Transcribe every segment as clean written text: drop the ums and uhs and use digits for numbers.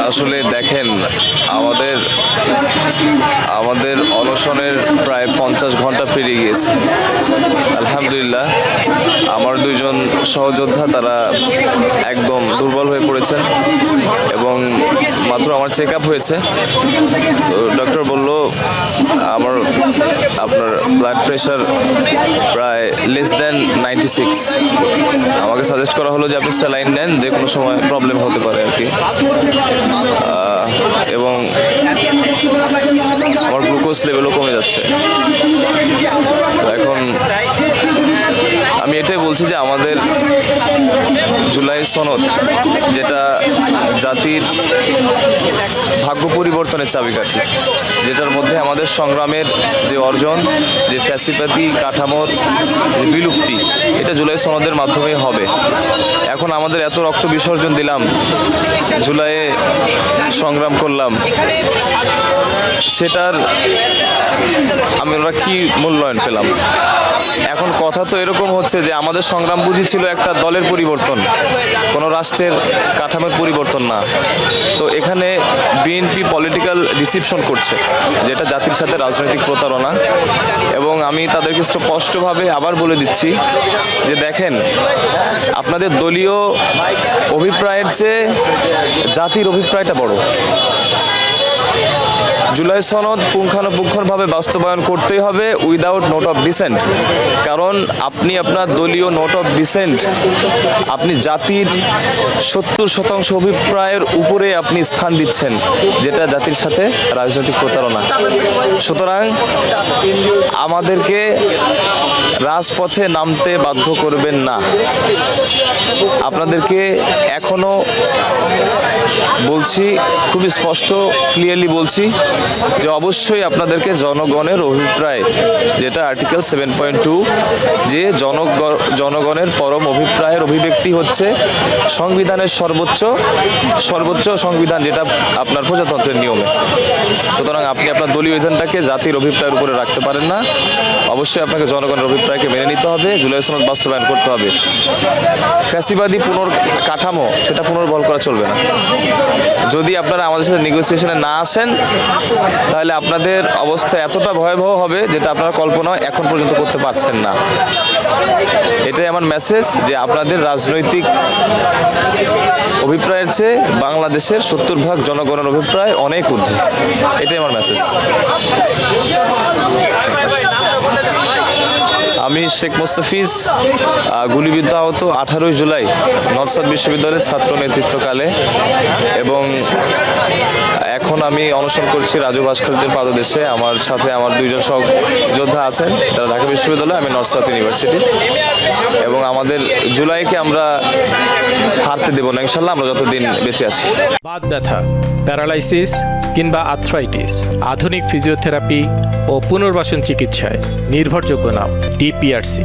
আসলে দেখেন, আমাদের আমাদের অনশনের প্রায় 50 ঘন্টা পেরিয়ে গিয়েছে। আলহামদুলিল্লাহ, আমার দুইজন সহযোদ্ধা তারা একদম দুর্বল হয়ে পড়েছেন এবং মাত্র আমার চেক আপ হয়েছে। তো ডক্টর বলল আপনার ব্লাড প্রেশার প্রায় লেস দ্যান 96। আমাকে সাজেস্ট করা হলো যে আপনি স্যালাইন নেন, যে কোনো সময় প্রবলেম হতে পারে আর কি। এবং আমার গ্লুকোজ লেভেলও কমে যাচ্ছে। তো এখন আমি এটাই বলছি যে আমাদের জুলাই সনদ, যেটা জাতির ভাগ্য পরিবর্তনের চাবিকাঠি, যেটার মধ্যে আমাদের সংগ্রামের যে অর্জন, যে ফ্যাসিবাদী কাঠামোর যে বিলুপ্তি, এটা জুলাই সনদের মাধ্যমেই হবে। এখন আমাদের এত রক্ত বিসর্জন দিলাম, জুলাইয়ে সংগ্রাম করলাম, সেটার আমরা কি মূল্যায়ন পেলাম? এখন কথা তো এরকম হচ্ছে যে আমাদের সংগ্রাম বুঝি ছিল একটা দলের পরিবর্তন, কোনো রাষ্ট্রের কাঠামোর পরিবর্তন না। তো এখানে বিএনপি পলিটিক্যাল ডিসিপশন করছে, যেটা জাতির সাথে রাজনৈতিক প্রতারণা। এবং আমি তাদেরকে স্পষ্টভাবে আবার বলে দিচ্ছি যে দেখেন, আপনাদের দলীয় অভিপ্রায়ের চেয়ে জাতির অভিপ্রায়টা বড়। জুলাই সনদ পুঙ্খানুপুঙ্খভাবে বাস্তবায়ন করতেই হবে উইদাউট নোট অফ ডিসেন্ট। কারণ আপনি আপনার দলীয় নোট অফ ডিসেন্ট আপনি জাতির 70% অভিপ্রায়ের উপরে আপনি স্থান দিচ্ছেন, যেটা জাতির সাথে রাজনৈতিক প্রতারণা। সুতরাং আমাদেরকে রাজপথে নামতে বাধ্য করবেন না। আপনাদেরকে এখনো বলছি, খুবই স্পষ্ট ক্লিয়ারলি বলছি যে অবশ্যই আপনাদেরকে জনগণের অভিপ্রায়, যেটা আর্টিকেল 7.2, যে জনগণের পরম অভিপ্রায়ের অভিব্যক্তি হচ্ছে সংবিধানের সর্বোচ্চ সংবিধান, যেটা আপনার প্রজাতন্ত্রের নিয়মে। সুতরাং আপনি আপনার দলীয় এজেন্ডাকে জাতির অভিপ্রায়ের উপরে রাখতে পারেন না। অবশ্যই আপনাকে জনগণের অভিপ্রায়কে মেনে নিতে হবে, জুলাই সনদ বাস্তবায়ন করতে হবে। ফ্যাসিবাদী কাঠামো, সেটা পুনর্বহাল করা চলবে না। যদি আপনারা আমাদের সাথে নেগোসিয়েশনে না আসেন, তাহলে আপনাদের অবস্থা এতটা ভয়াবহ হবে যেটা আপনারা কল্পনা এখন পর্যন্ত করতে পারছেন না। এটাই আমার মেসেজ, যে আপনাদের রাজনৈতিক অভিপ্রায়ের চেয়ে বাংলাদেশের 70% জনগণের অভিপ্রায় অনেক ঊর্ধ্বে। এটাই আমার মেসেজ। আমি শেখ মোস্তাফিজ, গুলিবিদ্ধ আহত 18 জুলাই নর্থ সাউথ বিশ্ববিদ্যালয়ের ছাত্র নেতৃত্বকালে, এবং এখন আমি অনশন করছি রাজু ভাস্কর্যের পাদদেশে। আমার সাথে আমার দুইজন সহযোদ্ধা আছেন, তারা ঢাকা বিশ্ববিদ্যালয়, আমি নর্থ সাউথ ইউনিভার্সিটি। এবং আমাদের জুলাইকে আমরা হারতে দেব না ইনশাল্লাহ, আমরা যতদিন বেঁচে আছি। বাত ব্যথা, প্যারালাইসিস কিংবা আর্থ্রাইটিস, আধুনিক ফিজিওথেরাপি ও পুনর্বাসন চিকিৎসায় নির্ভরযোগ্য নাম ডিপিআরসি।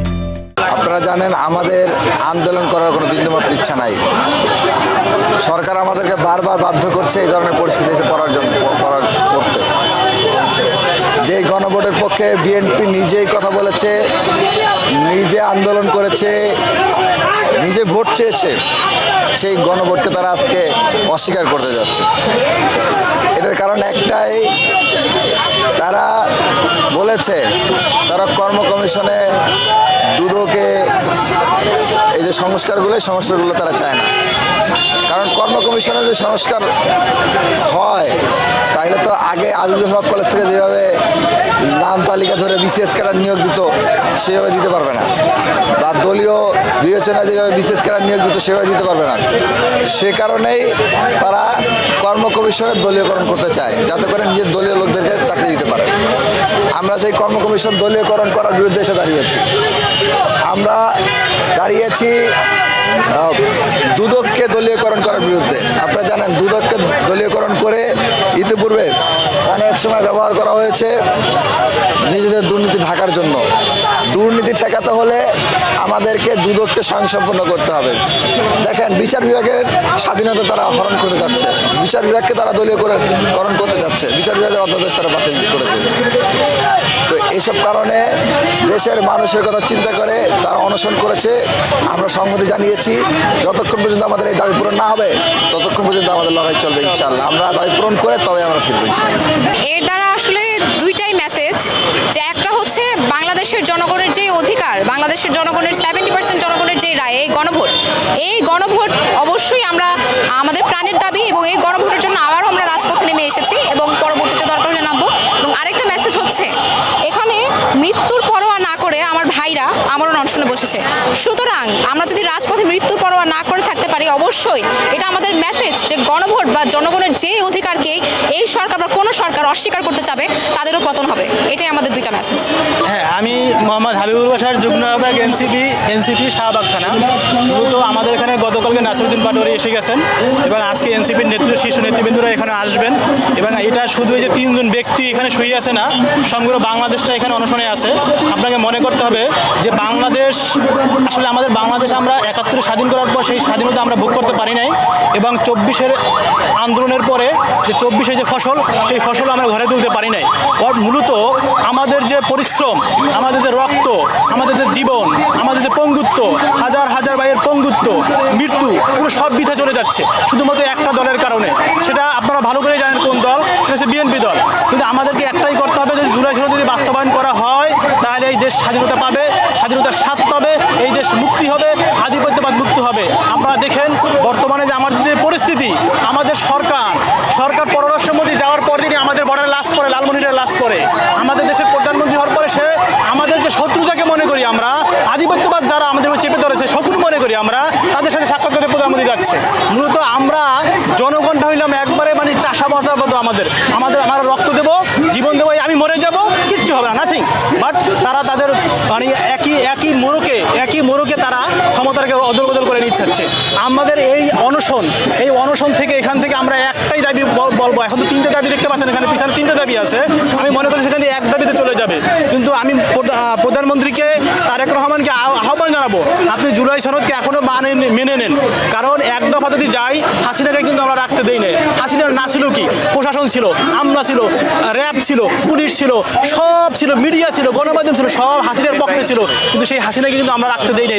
আপনারা জানেন, আমাদের আন্দোলন করার কোনো বিন্দুমাত্র ইচ্ছা নাই। সরকার আমাদেরকে বারবার বাধ্য করছে এই ধরনের পরিস্থিতিতে পড়তে। যে গণভোটের পক্ষে বিএনপি নিজেই কথা বলেছে, নিজে আন্দোলন করেছে, নিজে ভোট চেয়েছে, সেই গণভোটকে তারা আজকে অস্বীকার করতে যাচ্ছে। এটার কারণ একটাই, তারা বলেছে তারা কর্ম কমিশনে দুদকে এই যে সংস্কারগুলো তারা চায় না। কারণ কর্ম কমিশনে যে সংস্কার হয়, তাইলে তো আগে আজিজুল হক কলেজ থেকে যেভাবে নাম তালিকা ধরে বিসিএস ক্যাডার নিয়োগ দিত, সেভাবে দিতে পারবে না। বা দলীয় বিবেচনায় যেভাবে বিসিএস ক্যাডার নিয়োগ দিত, সেভাবে দিতে পারবে না। সে কারণেই তারা কর্ম কমিশনের দলীয়করণ করতে চায়, যাতে করে নিজের দলীয় লোকদেরকে চাকরি দিতে পারে। আমরা সেই কর্ম কমিশন দলীয়করণ করার বিরুদ্ধে এসে দাঁড়িয়েছি। আমরা দাঁড়িয়েছি দুদককে দলীয়করণ করার বিরুদ্ধে। আপনারা জানেন, দুদককে দলীয়করণ করে ইতিপূর্বে অনেক সময় ব্যবহার করা হয়েছে নিজেদের দুর্নীতি ঢাকার জন্য। দুর্নীতি ঠেকাতে হলে আমাদেরকে দুদককে স্বয়ংসম্পন্ন করতে হবে। দেখেন, বিচার বিভাগের স্বাধীনতা তারা হরণ করতে যাচ্ছে, বিচার বিভাগকে তারা দলীয়করণ করতে যাচ্ছে, বিচার বিভাগের অধ্যাদেশ তারা বাতিল করে দিয়েছে। তো এসব কারণে দেশের মানুষের কথা চিন্তা করে তারা অনশন করেছে। আমরা সংহতি জানিয়েছি, যতক্ষণ পর্যন্ত আমাদের এই দাবি পূরণ না হবে ততক্ষণ পর্যন্ত আমাদের লড়াই চলবে ইনশাআল্লাহ। আমরা দাবি পূরণ করে তবে আমরা ফিরবো ইনশাআল্লাহ। এর দ্বারা আসলে দুইটাই মেসেজ, যে একটা হচ্ছে বাংলাদেশের জনগণের যে অধিকার, বাংলাদেশের জনগণের 70% জনগণের যে রায়, এই গণভোট অবশ্যই আমরা আমাদের প্রাণের দাবি, এবং এই গণভোটের জন্য আবারও আমরা রাজপথে নেমে এসেছি এবং পরবর্তীতে দরকার হলে নামবো। এবং আরেকটা মেসেজ হচ্ছে, এখানে মৃত্যুর পরোয়া না করে আমার ভাইরা আমারও অনশনে বসেছে। সুতরাং আমরা যদি রাজপথে মৃত্যুর পরোয়া না করে থাকতে পারি, অবশ্যই এটা আমাদের মেসেজ যে গণভোট বা জনগণের যে অধিকারকে এই সরকার বা কোনো সরকার অস্বীকার করতে চাবে তাদেরও পতন হবে। এটাই আমাদের দুইটা মেসেজ। হ্যাঁ, আমি মোহাম্মদ হাবিবুল বাশার, যুগ্ম আহ্বায়ক এনসিপি শাহবাগ থানা। মূলত আমাদের এখানে গতকালকে নাসিরউদ্দিন পাটোয়ারি এসে গেছেন এবং আজকে এনসিপির শীর্ষ নেতৃবৃন্দরা এখানে আসবেন। এবং এটা শুধু এই যে 3 জন ব্যক্তি এখানে শুয়ে আছে না, সমগ্র বাংলাদেশটা এখানে অনশনে আছে। আপনাকে মনে করতে হবে যে বাংলাদেশ, আসলে আমাদের বাংলাদেশ আমরা 71 স্বাধীন করার পর সেই স্বাধীনতা আমরা ভোগ করতে পারি নাই, এবং 24-এর আন্দোলনের পরে যে 24-এর যে ফসল, সেই ফসল আমরা ঘরে তুলতে পারি নাই। মূলত আমাদের যে পরিশ্রম, আমাদের যে রক্ত, আমাদের যে জীবন, আমাদের যে পঙ্গুত্ব, হাজার হাজার ভাইয়ের পঙ্গুত্ব, মৃত্যু, পুরো সব বৃথা চলে যাচ্ছে শুধুমাত্র একটা দলের কারণে। সেটা আপনারা ভালো করে জানেন কোন দল, সেটা হচ্ছে বিএনপি দল। কিন্তু আমাদেরকে একটাই করতে হবে, যে জুলাই সনদ যদি বাস্তবায়ন করা হয় তাহলে এই দেশ স্বাধীনতা পাবে, স্বাধীনতার স্বাদ পাবে, এই দেশ মুক্তি হবে, আধিপত্যবাদ মুক্ত হবে। আপনারা দেখেন বর্তমানে যে আমাদের যে পরিস্থিতি, আমাদের সরকার পররাষ্ট্রমন্ত্রী যাওয়ার পর দিনই আমাদের বর্ডারে লাশ পড়ে, লালমনিরহাটে লাশ পড়ে। আমাদের দেশের প্রধানমন্ত্রী হওয়ার পরে সে আমাদের যে শত্রু যাকে মনে করি আমরা, আধিপত্যবাদ যারা আমাদের চেপে ধরেছে, শত্রু মনে করি আমরা, তাদের সাথে সাক্ষাৎ করতে প্রধানমন্ত্রী যাচ্ছে। মূলত আমরা জনগণটা হইলাম একবারে মানে চাষাবাদের মতো, আমরা রক্ত দেবো, জীবন দেবো, আমি মরে যাব, কিচ্ছু হবে না, নাথিং। বাট তারা তাদের মানে একই মোড়কে তারা ক্ষমতাকে অদল বদল করে নিচ্ছে। আমাদের এই অনশন থেকে, এখান থেকে আমরা একটাই দাবি বলবো। এখন তো 3টে দাবি দেখতে পাচ্ছেন, এখানে পিছনে 3টে দাবি আছে। আমি মনে করি সেখানে এক দাবিতে চলে যাবে। কিন্তু আমি প্রধানমন্ত্রীকে, তারেক রহমানকে আহ্বান জানাবো, আপনি জুলাই সনদকে এখনো মেনে নেন। কারণ এক দফা যদি যাই, হাসিনাকে কিন্তু আমরা রাখতে দেই না। হাসিনার না ছিল কি, প্রশাসন ছিল, আমলা ছিল, র্যাব ছিল, পুলিশ ছিল, সব ছিল, মিডিয়া ছিল, গণমাধ্যম ছিল, সব হাসিনার পক্ষে ছিল। কিন্তু সেই হাসিনাকে কিন্তু আমরা রাখতে দেই না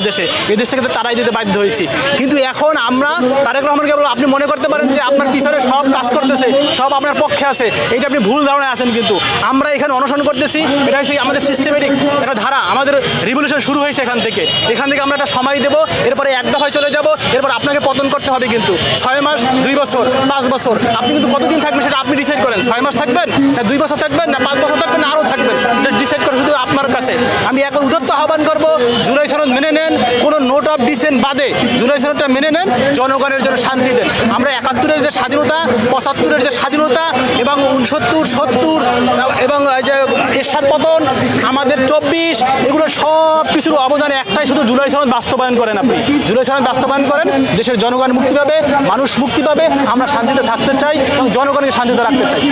এই দেশ থেকে তারাই দিতে বাধ্য হয়েছি। কিন্তু এখন আমরা তারেক রহমানকে বলবো, আপনি মনে করতে পারেন যে আপনার পিছনে সব কাজ করতেছে, সব আপনার পক্ষে আছে, এটা আপনি ভুল ধারণায় আছেন। কিন্তু আমরা এখানে অনশন করতেছি, এটা হচ্ছে আমাদের সিস্টেমেটিক একটা ধারা, আমাদের রিভলিউশন শুরু হয়েছে এখান থেকে আমরা একটা সময় দেবো, এরপরে এক দফায় চলে যাব, এরপর আপনাকে পতন করতে হবে। কিন্তু 6 মাস, 2 বছর, 5 বছর, আপনি কিন্তু কতদিন থাকবেন সেটা আপনি ডিসাইড করেন। 6 মাস থাকবেন না, 2 বছর থাকবেন না, 5 বছর থাকবেন না, আরও থাকবেন, এটা ডিসাইড করে শুধু আপনার কাছে। আমি এখন উদাত্ত আহ্বান করবো, জুলাই সনদ মেনে নেন, কোনো নোট অফ ডিসেন্ট বাদে জুলাই সনদটা মেনে নেন, জনগণের জন্য শান্তি দেন। আমরা 71-এর যে স্বাধীনতা, 75-এর যে স্বাধীনতা, এবং 69, 70 এবং যে এরশাদ পতন, আমাদের 24, এগুলো সব কিছুর অবদানে একটাই, শুধু জুলাই সনদ বাস্তবায়ন করেন। আপনি জুলাই সনদ বাস্তবায়ন করেন, দেশের জনগণ মুক্তি পাবে, মানুষ মুক্তি পাবে, আমরা শান্তিতে থাকতে চাই এবং জনগণকে শান্তিতে রাখতে চাই।